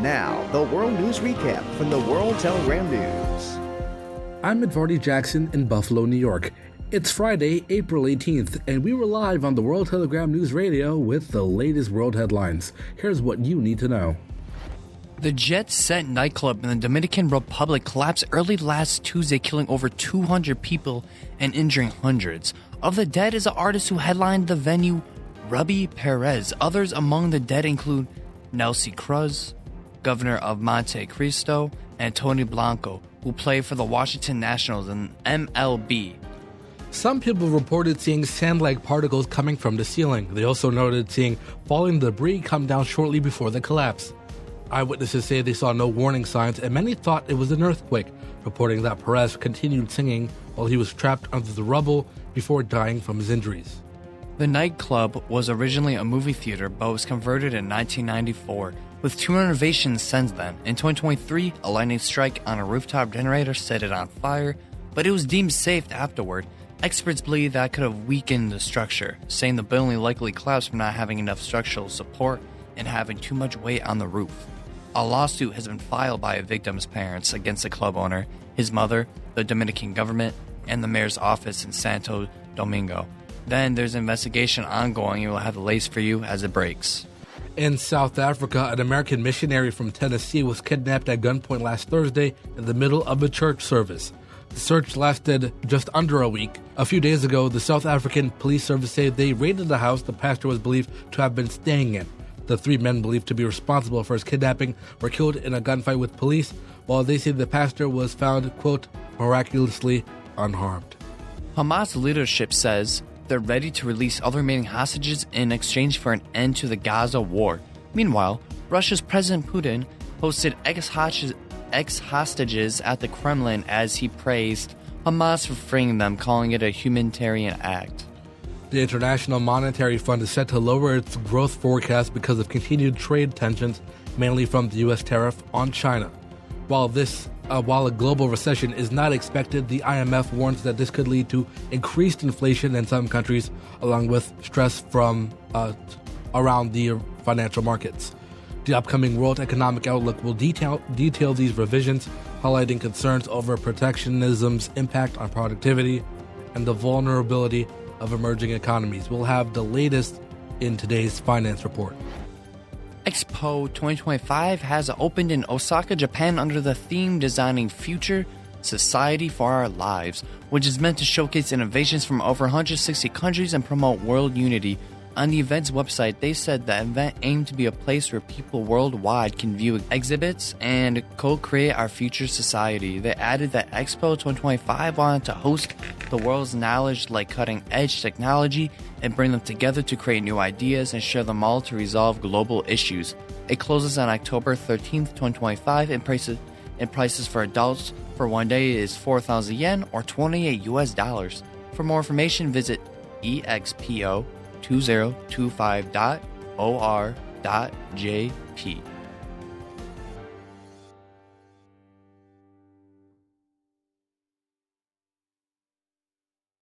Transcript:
Now, the World News Recap from the World Telegram News. I'm Edvardy Jackson in Buffalo, New York. It's Friday, April 18th, and we were live on the World Telegram News Radio with the latest world headlines. Here's what you need to know. The jet-set nightclub in the Dominican Republic collapsed early last Tuesday, killing over 200 people and injuring hundreds. Of the dead is an artist who headlined the venue, Ruby Perez. Others among the dead include Nelcy Cruz, governor of Monte Cristo, and Tony Blanco, who played for the Washington Nationals in MLB. Some people reported seeing sand-like particles coming from the ceiling. They also noted seeing falling debris come down shortly before the collapse. Eyewitnesses say they saw no warning signs, and many thought it was an earthquake, reporting that Perez continued singing while he was trapped under the rubble before dying from his injuries. The nightclub was originally a movie theater but was converted in 1994, with 2 renovations since then. In 2023, a lightning strike on a rooftop generator set it on fire, but it was deemed safe afterward. Experts believe that could have weakened the structure, saying the building likely collapsed from not having enough structural support and having too much weight on the roof. A lawsuit has been filed by a victim's parents against the club owner, his mother, the Dominican government, and the mayor's office in Santo Domingo. Then there's an investigation ongoing, and we'll have the latest for you as it breaks. In South Africa, an American missionary from Tennessee was kidnapped at gunpoint last Thursday in the middle of a church service. The search lasted just under a week. A few days ago, the South African Police Service said they raided the house the pastor was believed to have been staying in. The 3 men believed to be responsible for his kidnapping were killed in a gunfight with police, while they say the pastor was found, quote, miraculously unharmed. Hamas leadership says they're ready to release all the remaining hostages in exchange for an end to the Gaza war. Meanwhile, Russia's President Putin hosted ex-hostages at the Kremlin as he praised Hamas for freeing them, calling it a humanitarian act. The International Monetary Fund is set to lower its growth forecast because of continued trade tensions, mainly from the U.S. tariff on China. While a global recession is not expected, the IMF warns that this could lead to increased inflation in some countries, along with stress from around the financial markets. The upcoming World Economic Outlook will detail these revisions, highlighting concerns over protectionism's impact on productivity and the vulnerability of emerging economies. We'll have the latest in today's finance report. Expo 2025 has opened in Osaka, Japan under the theme Designing Future Society for Our Lives, which is meant to showcase innovations from over 160 countries and promote world unity. On the event's website, they said the event aimed to be a place where people worldwide can view exhibits and co-create our future society. They added that Expo 2025 wanted to host the world's knowledge like cutting-edge technology and bring them together to create new ideas and share them all to resolve global issues. It closes on October 13th, 2025, and prices for adults for one day is 4,000 yen or $28. For more information, visit expo2025.or.jp.